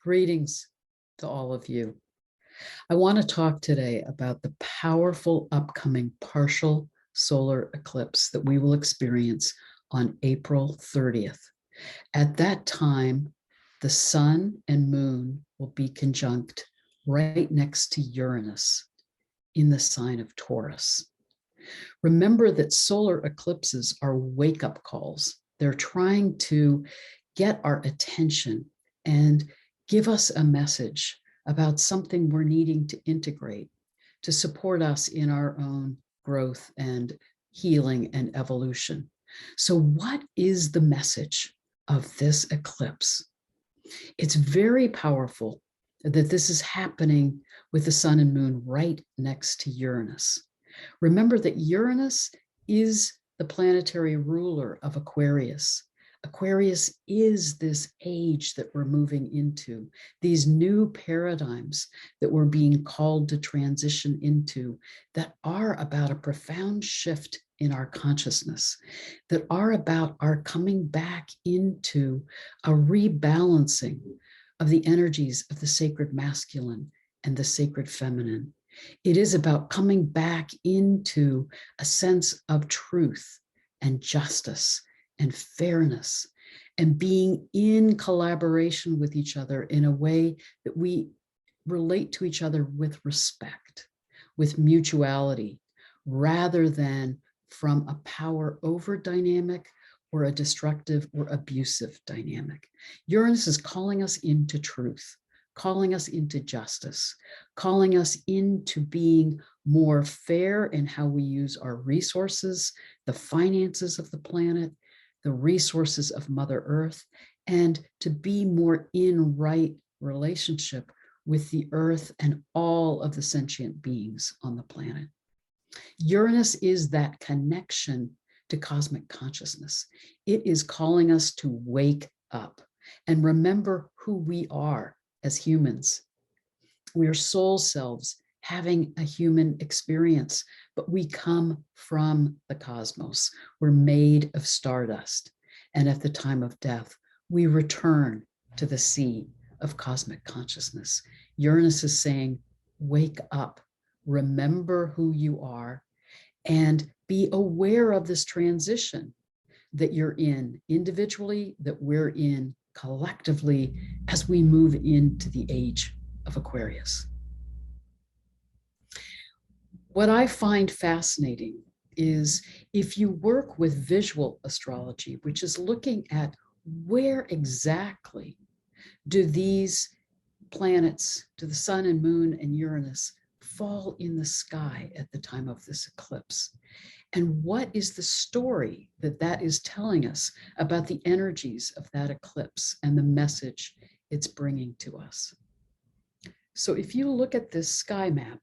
Greetings to all of you. I want to talk today about the powerful upcoming partial solar eclipse that we will experience on April 30th. At that time, the sun and moon will be conjunct right next to Uranus in the sign of Taurus. Remember that solar eclipses are wake-up calls. They're trying to get our attention and give us a message about something we're needing to integrate to support us in our own growth and healing and evolution. So what is the message of this eclipse? It's very powerful that this is happening with the sun and moon right next to Uranus. Remember that Uranus is the planetary ruler of Aquarius. Aquarius is this age that we're moving into, these new paradigms that we're being called to transition into that are about a profound shift in our consciousness, that are about our coming back into a rebalancing of the energies of the sacred masculine and the sacred feminine. It is about coming back into a sense of truth and justice and fairness, and being in collaboration with each other in a way that we relate to each other with respect, with mutuality, rather than from a power over dynamic or a destructive or abusive dynamic. Uranus is calling us into truth, calling us into justice, calling us into being more fair in how we use our resources, the finances of the planet, the resources of Mother Earth, and to be more in right relationship with the earth and all of the sentient beings on the planet. Uranus is that connection to cosmic consciousness. It is calling us to wake up and remember who we are as humans. We are soul selves having a human experience, but we come from the cosmos. We're made of stardust. And at the time of death, we return to the sea of cosmic consciousness. Uranus is saying, wake up, remember who you are, and be aware of this transition that you're in individually, that we're in collectively as we move into the age of Aquarius. What I find fascinating is if you work with visual astrology, which is looking at where exactly do these planets, do the sun and moon and Uranus fall in the sky at the time of this eclipse? And what is the story that that is telling us about the energies of that eclipse and the message it's bringing to us? So if you look at this sky map,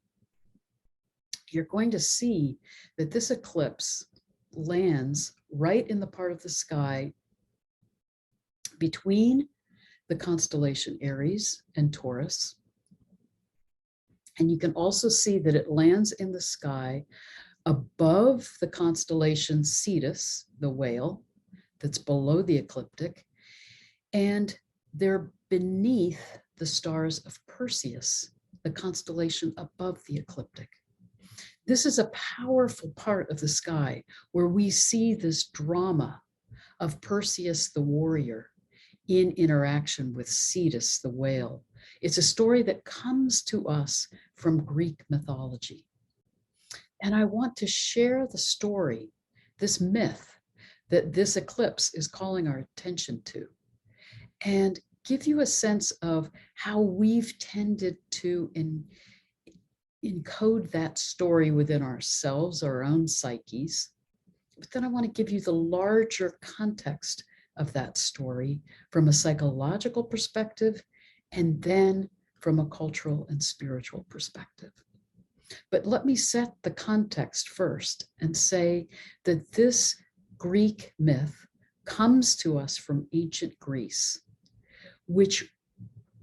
you're going to see that this eclipse lands right in the part of the sky between the constellation Aries and Taurus. And you can also see that it lands in the sky above the constellation Cetus, the whale, that's below the ecliptic, and they're beneath the stars of Perseus, the constellation above the ecliptic. This is a powerful part of the sky where we see this drama of Perseus the Warrior in interaction with Cetus the whale. It's a story that comes to us from Greek mythology. And I want to share the story, this myth that this eclipse is calling our attention to, and give you a sense of how we've tended to encode that story within ourselves, our own psyches. But then I want to give you the larger context of that story from a psychological perspective and then from a cultural and spiritual perspective. But let me set the context first and say that this Greek myth comes to us from ancient Greece, which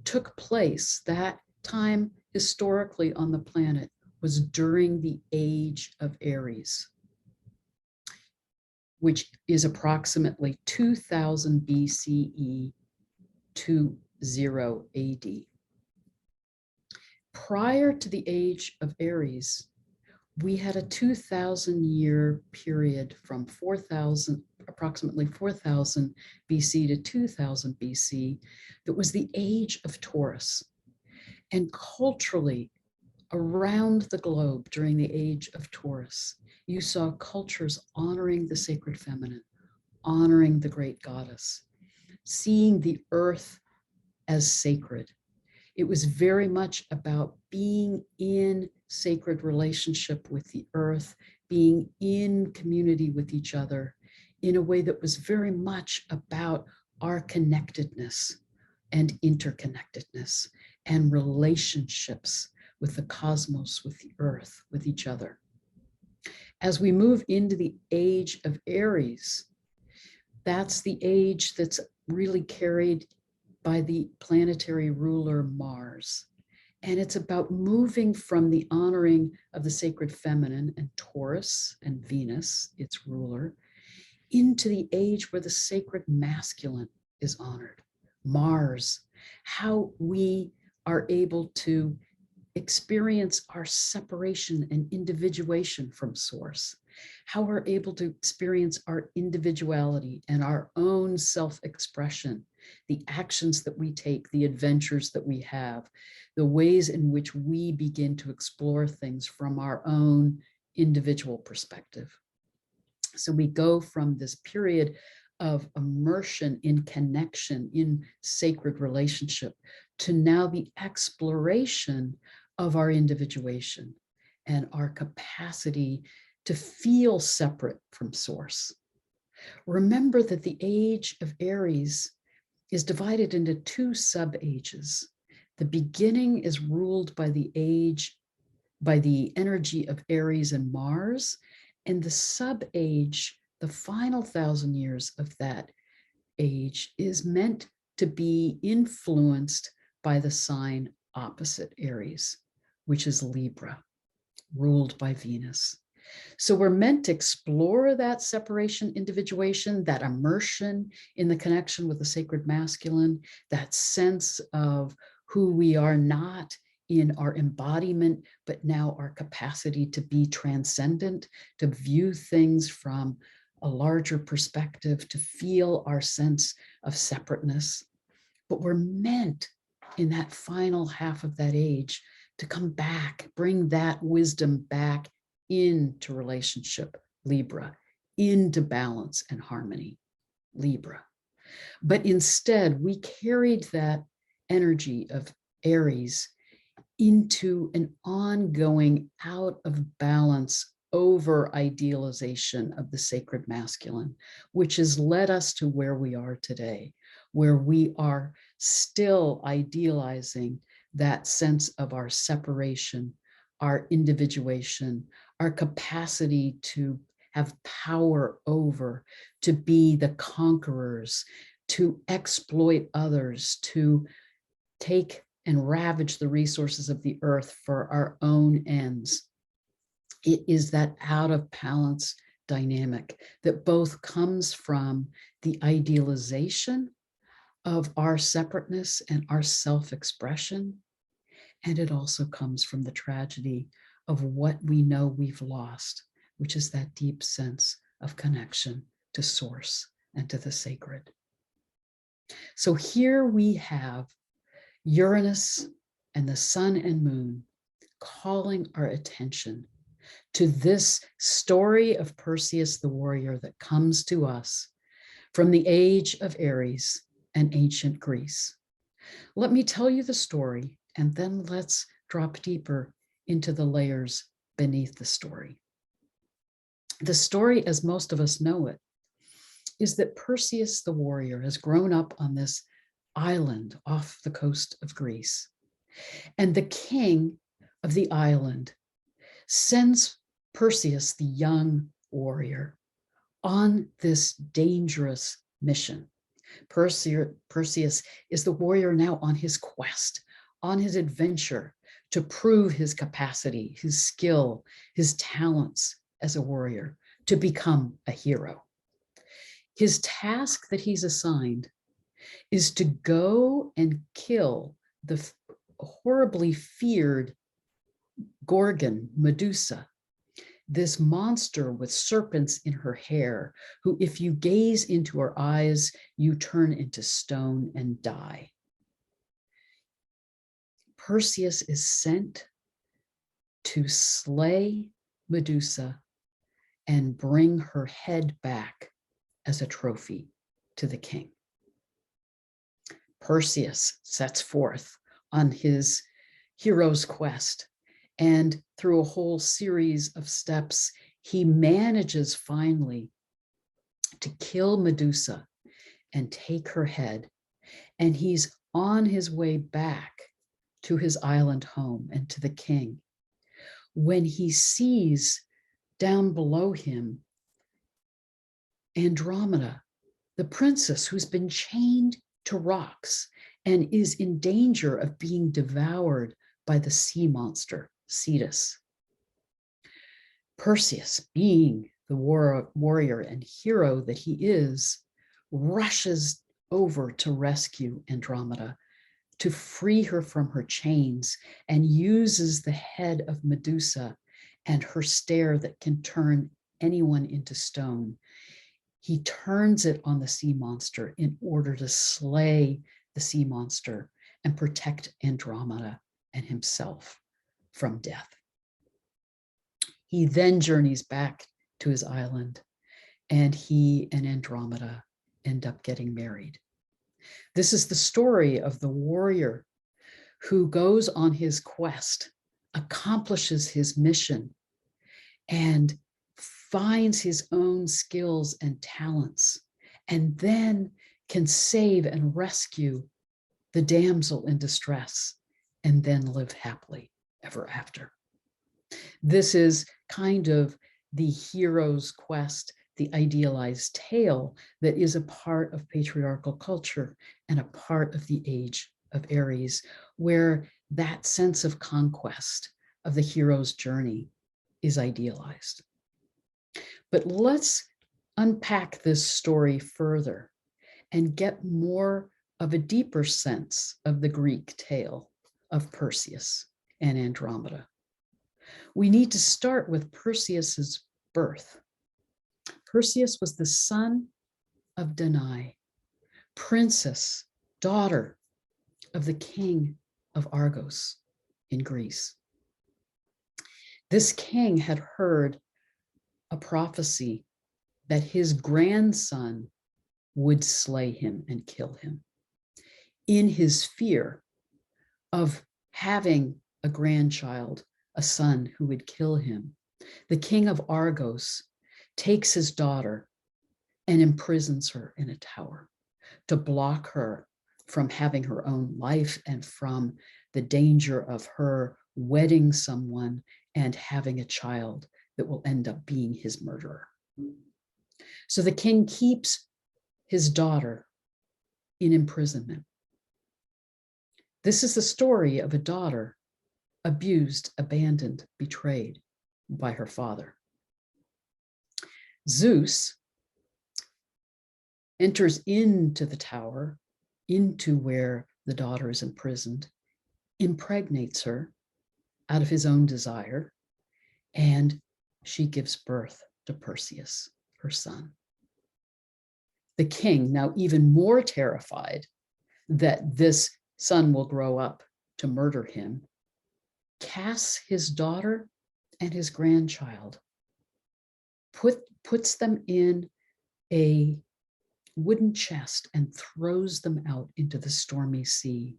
took place that time historically on the planet was during the Age of Aries, which is approximately 2000 BCE to AD. Prior to the age of Aries, we had a 2,000-year period from approximately 4,000 BC to 2000 BC that was the age of Taurus. And culturally, around the globe during the age of Taurus, you saw cultures honoring the sacred feminine, honoring the great goddess, seeing the earth as sacred. It was very much about being in sacred relationship with the earth, being in community with each other in a way that was very much about our connectedness and interconnectedness and relationships with the cosmos, with the earth, with each other. As we move into the age of Aries, that's the age that's really carried by the planetary ruler Mars. And it's about moving from the honoring of the sacred feminine and Taurus and Venus, its ruler, into the age where the sacred masculine is honored. Mars, how we are able to experience our separation and individuation from source, how we're able to experience our individuality and our own self-expression, the actions that we take, the adventures that we have, the ways in which we begin to explore things from our own individual perspective. So we go from this period of immersion in connection, in sacred relationship, to now the exploration of our individuation and our capacity to feel separate from source. Remember that the age of Aries is divided into two sub-ages. The beginning is ruled by the energy of Aries and Mars, and the sub-age, the final 1,000 years of that age, is meant to be influenced by the sign opposite Aries, which is Libra, ruled by Venus. So we're meant to explore that separation, individuation, that immersion in the connection with the sacred masculine, that sense of who we are not in our embodiment, but now our capacity to be transcendent, to view things from a larger perspective, to feel our sense of separateness. But we're meant in that final half of that age to come back, bring that wisdom back into relationship, Libra, into balance and harmony, Libra. But instead, we carried that energy of Aries into an ongoing out of balance over idealization of the sacred masculine, which has led us to where we are today, where we are still idealizing that sense of our separation, our individuation, our capacity to have power over, to be the conquerors, to exploit others, to take and ravage the resources of the earth for our own ends. It is that out of balance dynamic that both comes from the idealization of our separateness and our self-expression, and it also comes from the tragedy of what we know we've lost, which is that deep sense of connection to source and to the sacred. So here we have Uranus and the sun and moon calling our attention to this story of Perseus the warrior that comes to us from the age of Aries and ancient Greece. Let me tell you the story, and then let's drop deeper into the layers beneath the story. The story, as most of us know it, is that Perseus the warrior has grown up on this island off the coast of Greece. And the king of the island sends Perseus, the young warrior, on this dangerous mission. Perseus is the warrior now on his quest, on his adventure to prove his capacity, his skill, his talents as a warrior, to become a hero. His task that he's assigned is to go and kill the horribly feared Gorgon, Medusa, this monster with serpents in her hair, who, if you gaze into her eyes, you turn into stone and die. Perseus is sent to slay Medusa and bring her head back as a trophy to the king. Perseus sets forth on his hero's quest, and through a whole series of steps, he manages finally to kill Medusa and take her head. And he's on his way back to his island home and to the king when he sees down below him Andromeda, the princess who's been chained to rocks and is in danger of being devoured by the sea monster, Cetus. Perseus, being the warrior and hero that he is, rushes over to rescue Andromeda, to free her from her chains, and uses the head of Medusa and her stare that can turn anyone into stone. He turns it on the sea monster in order to slay the sea monster and protect Andromeda and himself from death. He then journeys back to his island, and he and Andromeda end up getting married. This is the story of the warrior who goes on his quest, accomplishes his mission, and finds his own skills and talents, and then can save and rescue the damsel in distress, and then live happily ever after. This is kind of the hero's quest, the idealized tale that is a part of patriarchal culture and a part of the Age of Aries, where that sense of conquest of the hero's journey is idealized. But let's unpack this story further and get more of a deeper sense of the Greek tale of Perseus and Andromeda. We need to start with Perseus's birth. Perseus was the son of Danae, princess, daughter of the king of Argos in Greece. This king had heard a prophecy that his grandson would slay him and kill him. In his fear of having a grandchild, a son who would kill him, the king of Argos takes his daughter and imprisons her in a tower to block her from having her own life and from the danger of her wedding someone and having a child that will end up being his murderer. So the king keeps his daughter in imprisonment. This is the story of a daughter abused, abandoned, betrayed by her father. Zeus enters into the tower, into where the daughter is imprisoned, impregnates her out of his own desire, and she gives birth to Perseus, her son. The king, now even more terrified that this son will grow up to murder him, casts his daughter and his grandchild, puts them in a wooden chest and throws them out into the stormy sea,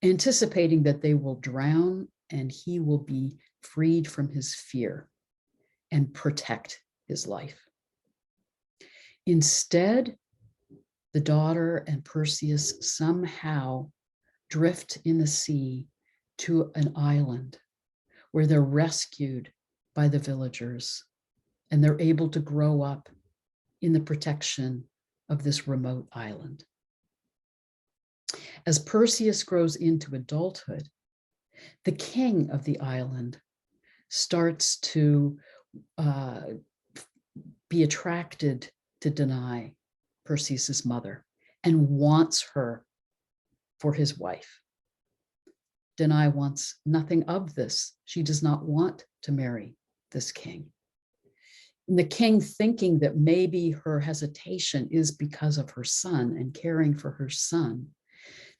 anticipating that they will drown and he will be freed from his fear and protect his life. Instead, the daughter and Perseus somehow drift in the sea to an island where they're rescued by the villagers and they're able to grow up in the protection of this remote island. As Perseus grows into adulthood, the king of the island starts to be attracted to Danae, Perseus's mother, and wants her for his wife. Danae wants nothing of this. She does not want to marry this king. And the king, thinking that maybe her hesitation is because of her son and caring for her son,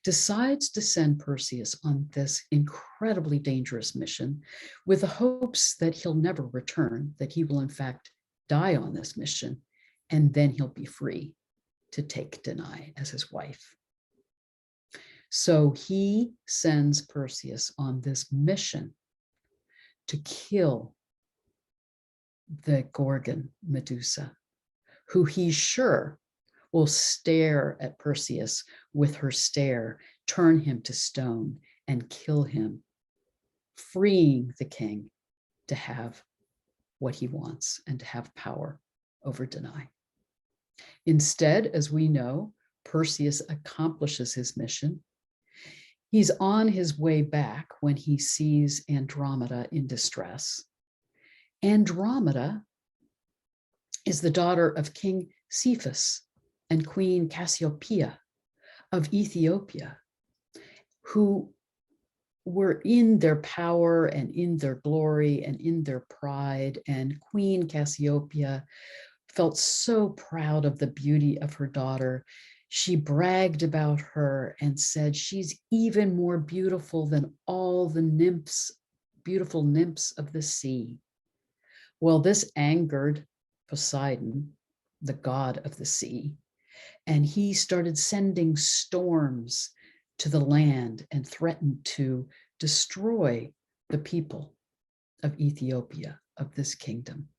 decides to send Perseus on this incredibly dangerous mission with the hopes that he'll never return, that he will in fact die on this mission, and then he'll be free to take Danae as his wife. So he sends Perseus on this mission to kill the Gorgon Medusa, who he's sure will stare at Perseus with her stare, turn him to stone, and kill him, freeing the king to have what he wants and to have power over Danae. Instead, as we know, Perseus accomplishes his mission. He's on his way back when he sees Andromeda in distress. Andromeda is the daughter of King Cephas and Queen Cassiopeia of Ethiopia, who were in their power and in their glory and in their pride. And Queen Cassiopeia felt so proud of the beauty of her daughter. She bragged about her and said she's even more beautiful than all the nymphs, beautiful nymphs of the sea. Well, this angered Poseidon, the god of the sea, and he started sending storms to the land and threatened to destroy the people of Ethiopia, of this kingdom.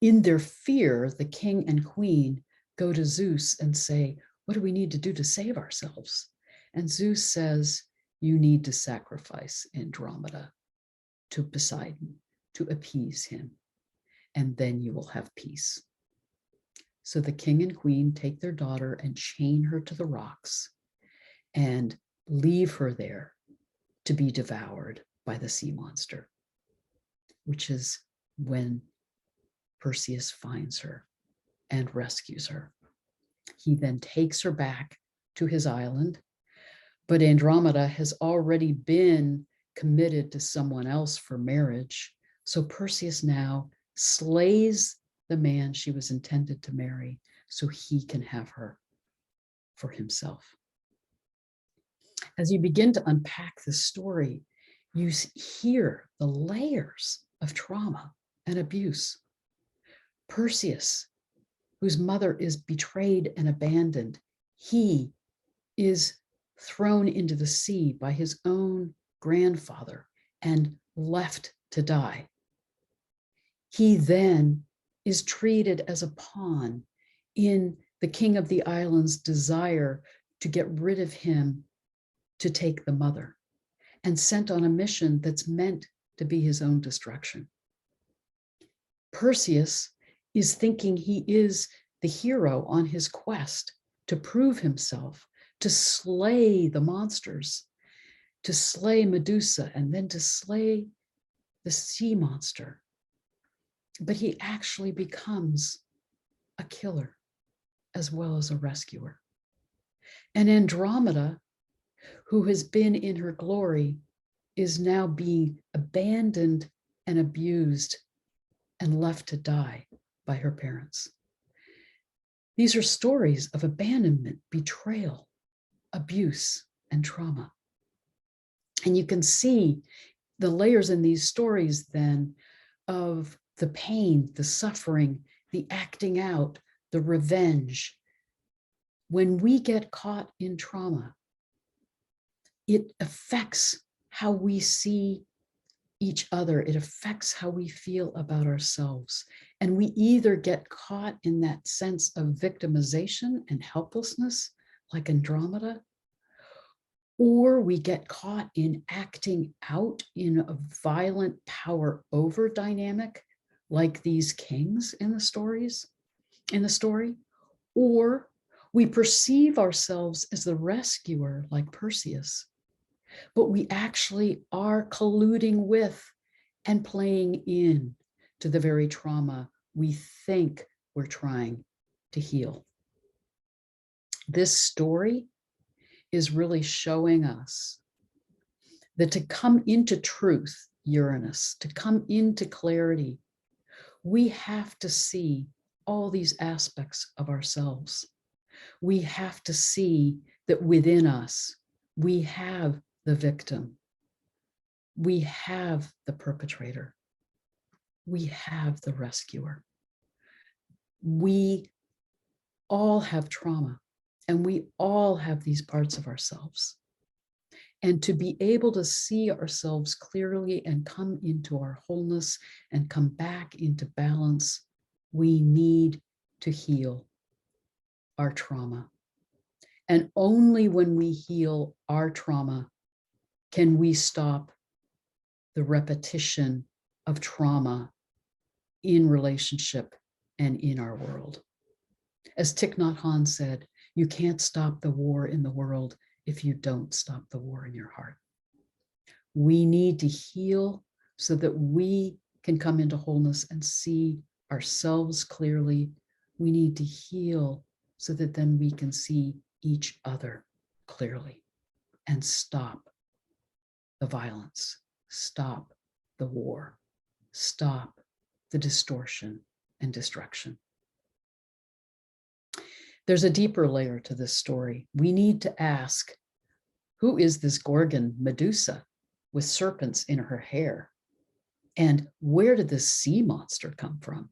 In their fear, the king and queen go to Zeus and say, what do we need to do to save ourselves? And Zeus says, you need to sacrifice Andromeda to Poseidon to appease him, and then you will have peace. So the king and queen take their daughter and chain her to the rocks and leave her there to be devoured by the sea monster, which is when Perseus finds her and rescues her. He then takes her back to his island, but Andromeda has already been committed to someone else for marriage. So Perseus now slays the man she was intended to marry so he can have her for himself. As you begin to unpack this story, you hear the layers of trauma and abuse. Perseus, whose mother is betrayed and abandoned, he is thrown into the sea by his own grandfather and left to die. He then is treated as a pawn in the king of the island's desire to get rid of him to take the mother, and sent on a mission that's meant to be his own destruction. Perseus is thinking he is the hero on his quest to prove himself, to slay the monsters, to slay Medusa, and then to slay the sea monster. But he actually becomes a killer as well as a rescuer. And Andromeda, who has been in her glory, is now being abandoned and abused and left to die by her parents. These are stories of abandonment, betrayal, abuse, and trauma. And you can see the layers in these stories then of the pain, the suffering, the acting out, the revenge. When we get caught in trauma, it affects how we see each other. It affects how we feel about ourselves. And we either get caught in that sense of victimization and helplessness, like Andromeda, or we get caught in acting out in a violent power over dynamic, like these kings in the story, or we perceive ourselves as the rescuer, like Perseus, but we actually are colluding with and playing in to the very trauma we think we're trying to heal. This story is really showing us that to come into truth, Uranus, to come into clarity, we have to see all these aspects of ourselves. We have to see that within us, we have the victim, we have the perpetrator, we have the rescuer. We all have trauma, and we all have these parts of ourselves. And to be able to see ourselves clearly and come into our wholeness and come back into balance, we need to heal our trauma. And only when we heal our trauma can we stop the repetition of trauma in relationship and in our world. As Thich Nhat Hanh said, you can't stop the war in the world if you don't stop the war in your heart. We need to heal so that we can come into wholeness and see ourselves clearly. We need to heal so that then we can see each other clearly and stop the violence, stop the war, stop the distortion and destruction. There's a deeper layer to this story. We need to ask, who is this Gorgon Medusa with serpents in her hair? And where did this sea monster come from?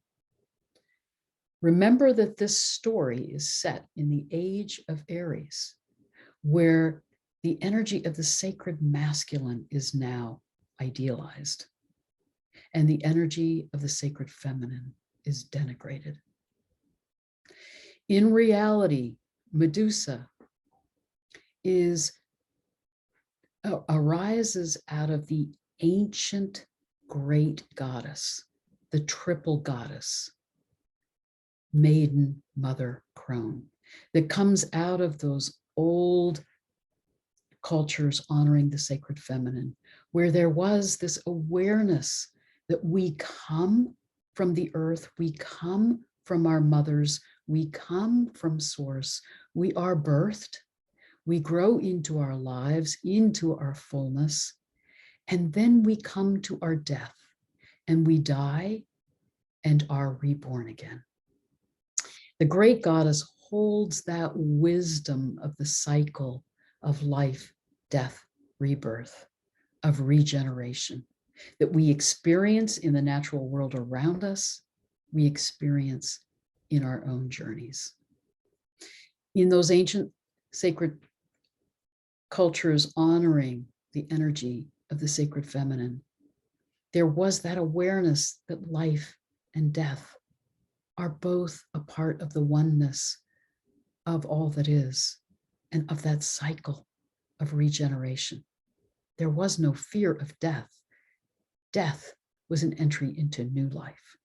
Remember that this story is set in the Age of Aries, where the energy of the sacred masculine is now idealized, and the energy of the sacred feminine is denigrated. In reality, Medusa arises out of the ancient great goddess, the triple goddess, Maiden Mother Crone, that comes out of those old cultures honoring the sacred feminine, where there was this awareness that we come from the earth, we come from our mothers, we come from source, we are birthed, we grow into our lives, into our fullness, and then we come to our death and we die and are reborn again. The great goddess holds that wisdom of the cycle of life, death, rebirth, of regeneration that we experience in the natural world around us, we experience in our own journeys. In those ancient sacred cultures honoring the energy of the sacred feminine, there was that awareness that life and death are both a part of the oneness of all that is and of that cycle of regeneration. There was no fear of death. Death was an entry into new life.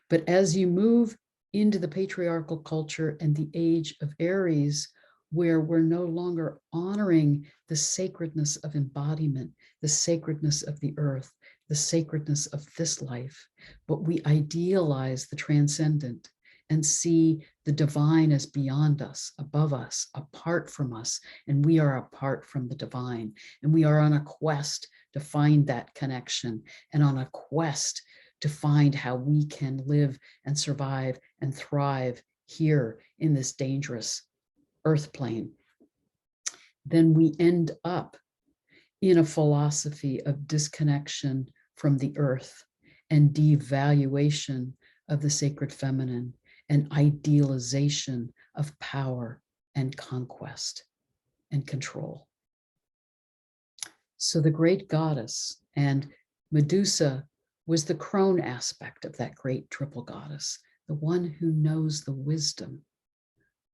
But as you move into the patriarchal culture and the Age of Aries, where we're no longer honoring the sacredness of embodiment, the sacredness of the earth, the sacredness of this life, but we idealize the transcendent and see the divine as beyond us, above us, apart from us, and we are apart from the divine. And we are on a quest to find that connection and on a quest to find how we can live and survive and thrive here in this dangerous earth plane. Then we end up in a philosophy of disconnection from the earth and devaluation of the sacred feminine and idealization of power and conquest and control. So the great goddess, and Medusa was the crone aspect of that great triple goddess, the one who knows the wisdom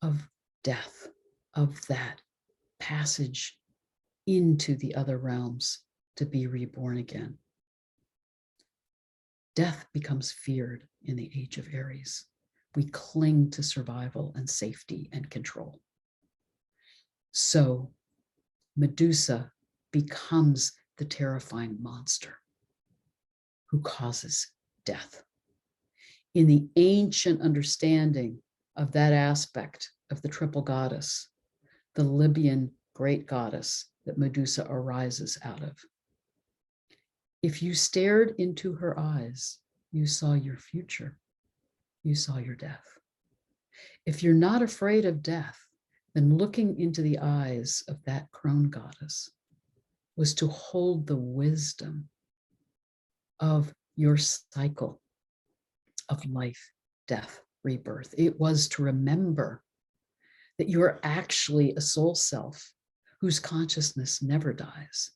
of death, of that passage into the other realms to be reborn again. Death becomes feared in the Age of Aries. We cling to survival and safety and control. So Medusa becomes the terrifying monster who causes death. In the ancient understanding of that aspect of the triple goddess, the Libyan great goddess that Medusa arises out of. If you stared into her eyes, you saw your future. You saw your death. If you're not afraid of death, then looking into the eyes of that crone goddess was to hold the wisdom of your cycle of life, death, rebirth. It was to remember that you are actually a soul self whose consciousness never dies,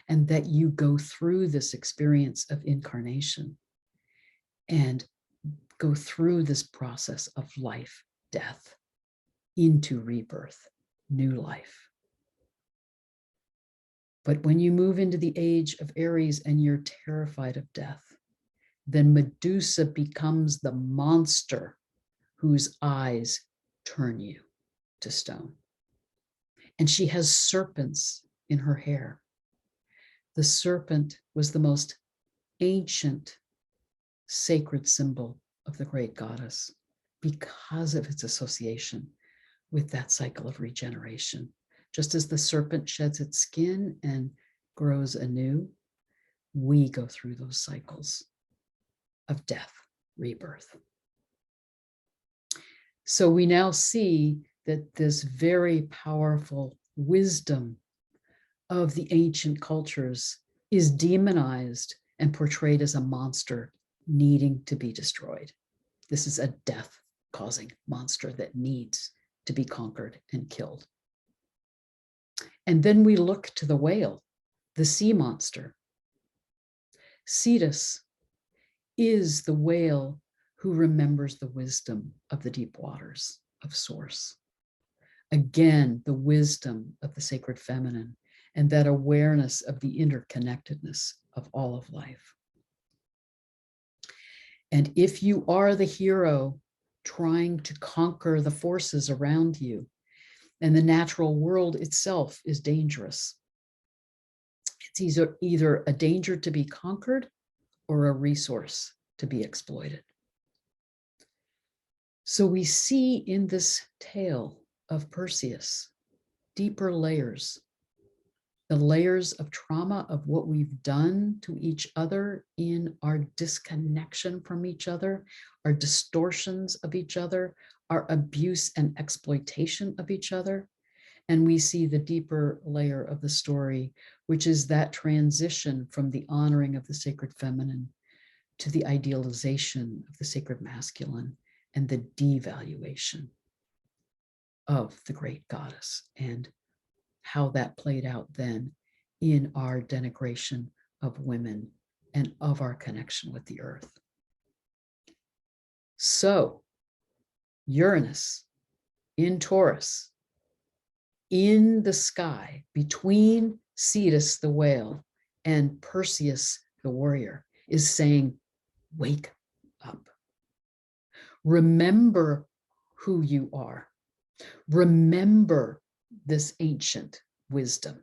and that you go through this experience of incarnation and go through this process of life, death, into rebirth, new life. But when you move into the age of Aries and you're terrified of death, then Medusa becomes the monster whose eyes turn you to stone. And she has serpents in her hair. The serpent was the most ancient sacred symbol of the great goddess because of its association with that cycle of regeneration. Just as the serpent sheds its skin and grows anew, we go through those cycles of death, rebirth. So we now see that this very powerful wisdom of the ancient cultures is demonized and portrayed as a monster needing to be destroyed. This is a death-causing monster that needs to be conquered and killed. And then we look to the whale, the sea monster. Cetus is the whale who remembers the wisdom of the deep waters of Source. Again, the wisdom of the sacred feminine and that awareness of the interconnectedness of all of life. And if you are the hero trying to conquer the forces around you, and the natural world itself is dangerous, it's either a danger to be conquered or a resource to be exploited. So we see in this tale of Perseus deeper layers, the layers of trauma of what we've done to each other in our disconnection from each other, our distortions of each other, our abuse and exploitation of each other. And we see the deeper layer of the story, which is that transition from the honoring of the sacred feminine to the idealization of the sacred masculine and the devaluation of the great goddess, and how that played out then in our denigration of women and of our connection with the earth. So Uranus in Taurus, in the sky between Cetus the whale and Perseus the warrior, is saying, wake up. Remember who you are. Remember this ancient wisdom.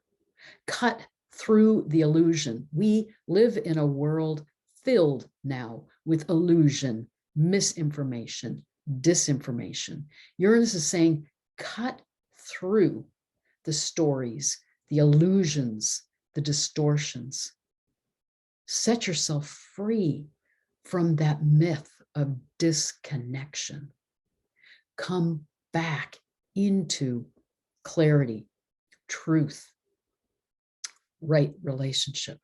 Cut through the illusion. We live in a world filled now with illusion, misinformation, disinformation. Uranus is saying, cut through the stories, the illusions, the distortions. Set yourself free from that myth of disconnection. Come back into clarity, truth, right relationship.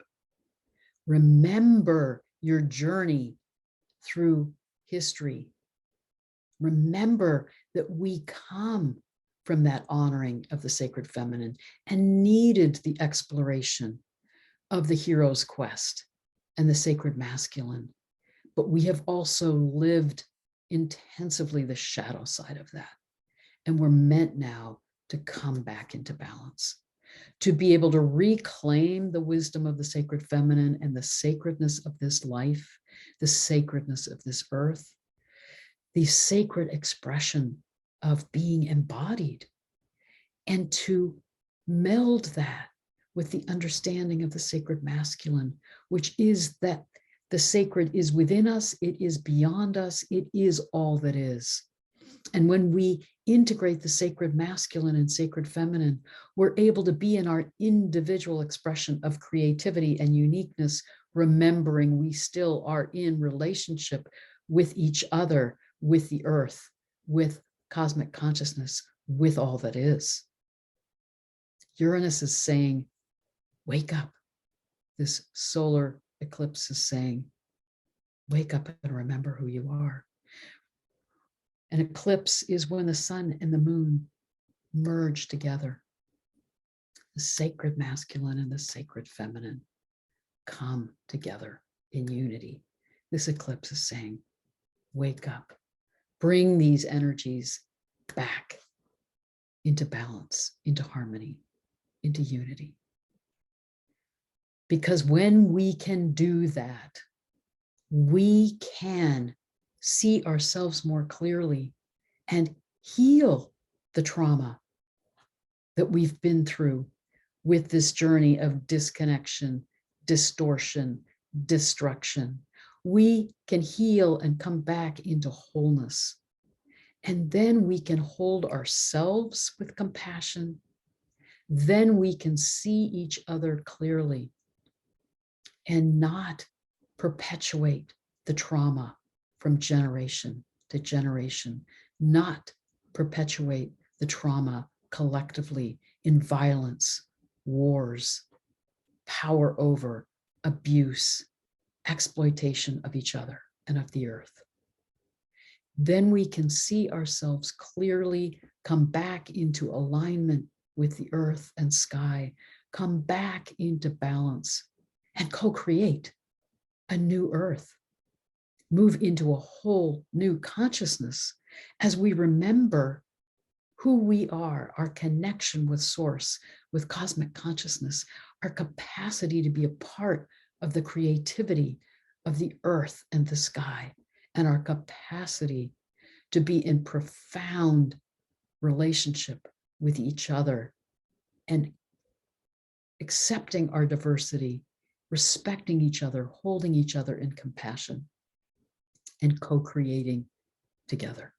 Remember your journey through history. Remember that we come from that honoring of the sacred feminine and needed the exploration of the hero's quest and the sacred masculine. But we have also lived intensively the shadow side of that. And we're meant now to come back into balance, to be able to reclaim the wisdom of the sacred feminine and the sacredness of this life, the sacredness of this earth, the sacred expression of being embodied, and to meld that with the understanding of the sacred masculine, which is that the sacred is within us, it is beyond us, it is all that is. And when we integrate the sacred masculine and sacred feminine. We're able to be in our individual expression of creativity and uniqueness, remembering we still are in relationship with each other, with the earth, with cosmic consciousness, with all that is. Uranus is saying, wake up. This solar eclipse is saying, wake up and remember who you are. An eclipse is when the sun and the moon merge together. The sacred masculine and the sacred feminine come together in unity. This eclipse is saying, wake up, bring these energies back into balance, into harmony, into unity. Because when we can do that, we can see ourselves more clearly and heal the trauma that we've been through with this journey of disconnection, distortion, destruction. We can heal and come back into wholeness. And then we can hold ourselves with compassion. Then we can see each other clearly and not perpetuate the trauma from generation to generation, not perpetuate the trauma collectively in violence, wars, power over, abuse, exploitation of each other and of the earth. Then we can see ourselves clearly, come back into alignment with the earth and sky, come back into balance and co-create a new earth, move into a whole new consciousness as we remember who we are, our connection with source, with cosmic consciousness, our capacity to be a part of the creativity of the earth and the sky, and our capacity to be in profound relationship with each other and accepting our diversity, respecting each other, holding each other in compassion, and co-creating together.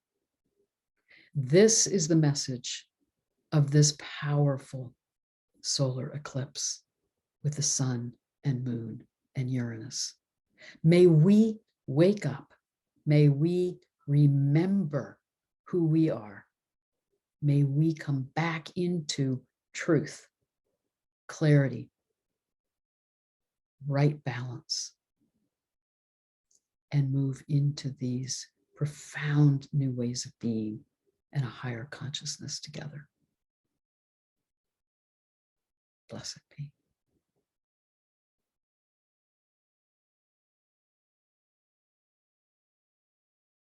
This is the message of this powerful solar eclipse with the sun and moon and Uranus. May we wake up. May we remember who we are. May we come back into truth, clarity, right balance, and move into these profound new ways of being and a higher consciousness together. Blessed be.